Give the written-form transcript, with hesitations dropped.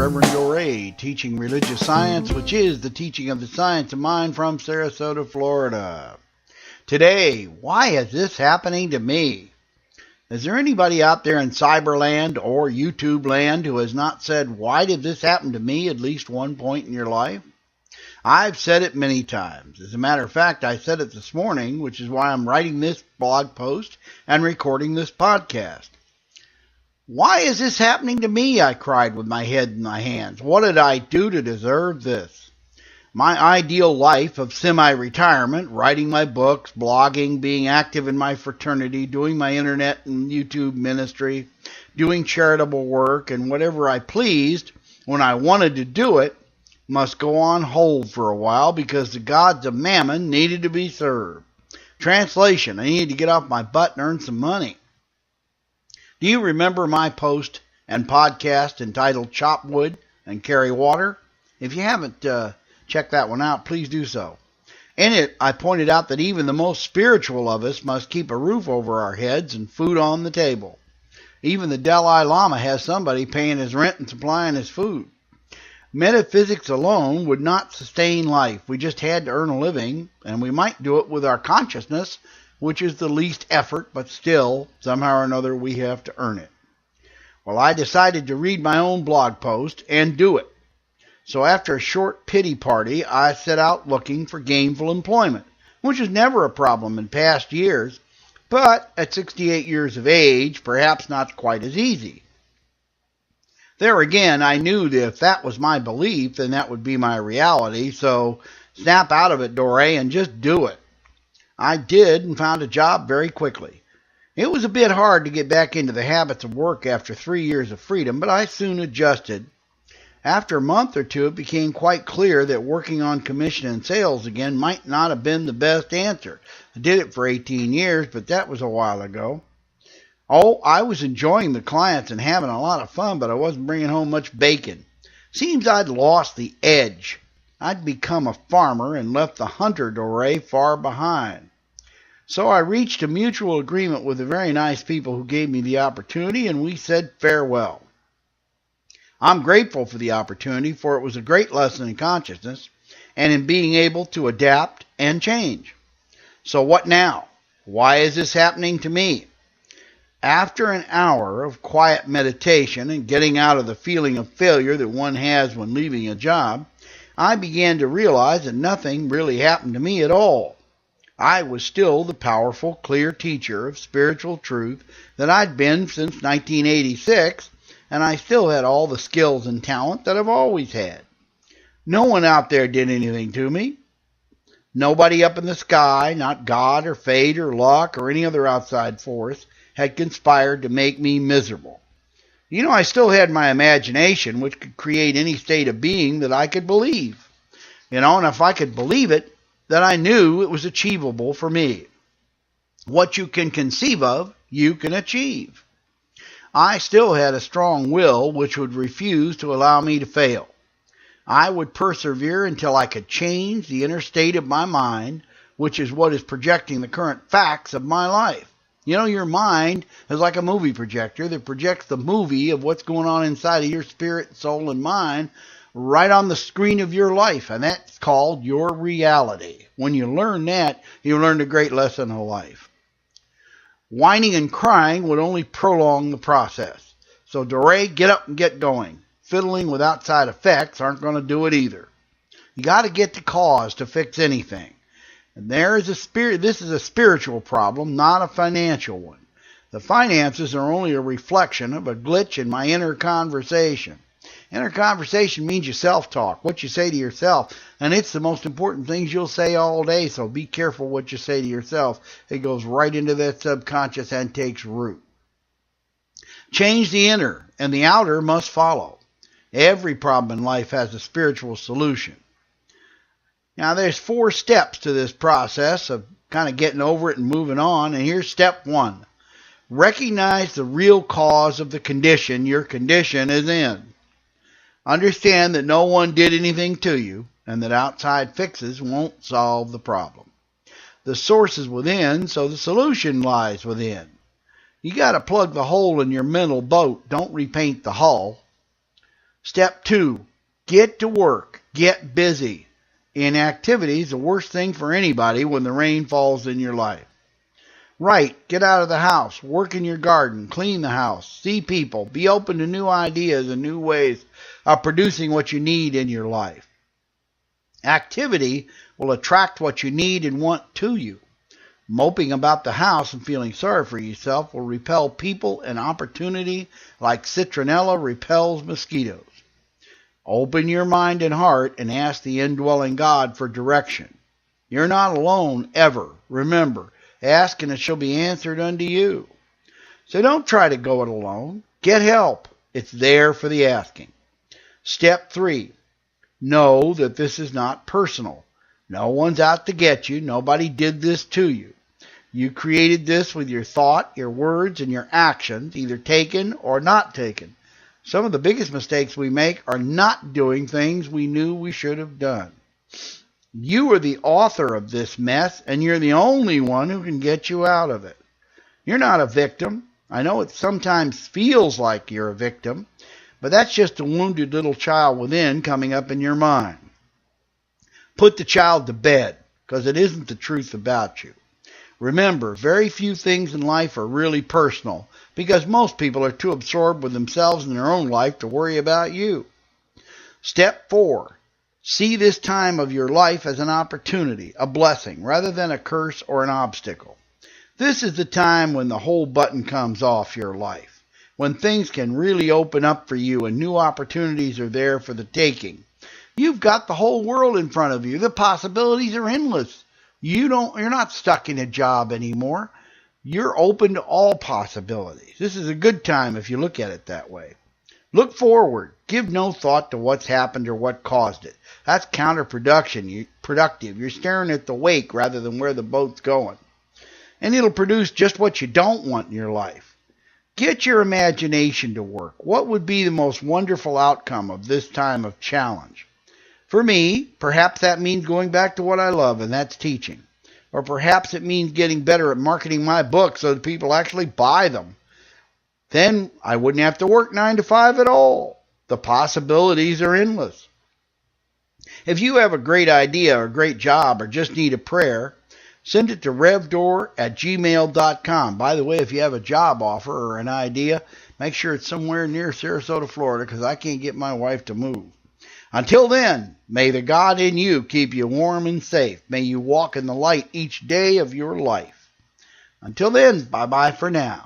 Rev Dore, teaching religious science, which is the teaching of the science of mind from Sarasota, Florida. Today, why is this happening to me? Is there anybody out there in Cyberland or YouTube land who has not said, why did this happen to me at least one point in your life? I've said it many times. As a matter of fact, I said it this morning, which is why I'm writing this blog post and recording this podcast. Why is this happening to me? I cried with my head in my hands. What did I do to deserve this? My ideal life of semi-retirement, writing my books, blogging, being active in my fraternity, doing my internet and YouTube ministry, doing charitable work, and whatever I pleased when I wanted to do it, must go on hold for a while because the gods of mammon needed to be served. Translation, I needed to get off my butt and earn some money. Do you remember my post and podcast entitled Chop Wood and Carry Water? If you haven't checked that one out, please do so. In it, I pointed out that even the most spiritual of us must keep a roof over our heads and food on the table. Even the Dalai Lama has somebody paying his rent and supplying his food. Metaphysics alone would not sustain life. We just had to earn a living, and we might do it with our consciousness, which is the least effort, but still, somehow or another, we have to earn it. Well, I decided to read my own blog post and do it. So after a short pity party, I set out looking for gainful employment, which was never a problem in past years, but at 68 years of age, perhaps not quite as easy. There again, I knew that if that was my belief, then that would be my reality, so snap out of it, Dore, and just do it. I did and found a job very quickly. It was a bit hard to get back into the habits of work after 3 years of freedom, but I soon adjusted. After a month or two, it became quite clear that working on commission and sales again might not have been the best answer. I did it for 18 years, but that was a while ago. Oh, I was enjoying the clients and having a lot of fun, but I wasn't bringing home much bacon. Seems I'd lost the edge. I'd become a farmer and left the hunter Dore far behind. So I reached a mutual agreement with the very nice people who gave me the opportunity, and we said farewell. I'm grateful for the opportunity, for it was a great lesson in consciousness and in being able to adapt and change. So what now? Why is this happening to me? After an hour of quiet meditation and getting out of the feeling of failure that one has when leaving a job, I began to realize that nothing really happened to me at all. I was still the powerful, clear teacher of spiritual truth that I'd been since 1986, and I still had all the skills and talent that I've always had. No one out there did anything to me. Nobody up in the sky, not God or fate or luck or any other outside force, had conspired to make me miserable. You know, I still had my imagination, which could create any state of being that I could believe. And if I could believe it, then I knew it was achievable for me. What you can conceive of, you can achieve. I still had a strong will which would refuse to allow me to fail. I would persevere until I could change the inner state of my mind, which is what is projecting the current facts of my life. You know, your mind is like a movie projector that projects the movie of what's going on inside of your spirit, soul, and mind right on the screen of your life, and that's called your reality. When you learn that, you learn a great lesson of life. Whining and crying would only prolong the process. So, Dore, get up and get going. Fiddling with outside effects aren't going to do it either. You got to get the cause to fix anything. And this is a spiritual problem, not a financial one. The finances are only a reflection of a glitch in my inner conversation. Inner conversation means you self-talk, what you say to yourself, and it's the most important things you'll say all day, so be careful what you say to yourself. It goes right into that subconscious and takes root. Change the inner, and the outer must follow. Every problem in life has a spiritual solution. Now, there's 4 steps to this process of kind of getting over it and moving on, and here's step 1. Recognize the real cause of the condition your condition is in. Understand that no one did anything to you, and that outside fixes won't solve the problem. The source is within, so the solution lies within. You got to plug the hole in your mental boat. Don't repaint the hull. Step 2, get to work. Get busy. Inactivity is the worst thing for anybody when the rain falls in your life. Write, get out of the house, work in your garden, clean the house, see people, be open to new ideas and new ways of producing what you need in your life. Activity will attract what you need and want to you. Moping about the house and feeling sorry for yourself will repel people and opportunity like citronella repels mosquitoes. Open your mind and heart and ask the indwelling God for direction. You're not alone ever. Remember, ask and it shall be answered unto you. So don't try to go it alone. Get help. It's there for the asking. Step 3, know that this is not personal. No one's out to get you. Nobody did this to you. You created this with your thought, your words, and your actions, either taken or not taken. Some of the biggest mistakes we make are not doing things we knew we should have done. You are the author of this mess, and you're the only one who can get you out of it. You're not a victim. I know it sometimes feels like you're a victim, but that's just a wounded little child within coming up in your mind. Put the child to bed, because it isn't the truth about you. Remember, very few things in life are really personal, because most people are too absorbed with themselves and their own life to worry about you. Step 4, see this time of your life as an opportunity, a blessing, rather than a curse or an obstacle. This is the time when the whole button comes off your life, when things can really open up for you and new opportunities are there for the taking. You've got the whole world in front of you. The possibilities are endless. You're not stuck in a job anymore. You're open to all possibilities. This is a good time if you look at it that way. Look forward. Give no thought to what's happened or what caused it. That's counterproductive. You're staring at the wake rather than where the boat's going. And it'll produce just what you don't want in your life. Get your imagination to work. What would be the most wonderful outcome of this time of challenge? For me, perhaps that means going back to what I love, and that's teaching. Or perhaps it means getting better at marketing my books so that people actually buy them. Then I wouldn't have to work 9 to 5 at all. The possibilities are endless. If you have a great idea or a great job or just need a prayer, send it to revdore@gmail.com. By the way, if you have a job offer or an idea, make sure it's somewhere near Sarasota, Florida, because I can't get my wife to move. Until then, may the God in you keep you warm and safe. May you walk in the light each day of your life. Until then, bye-bye for now.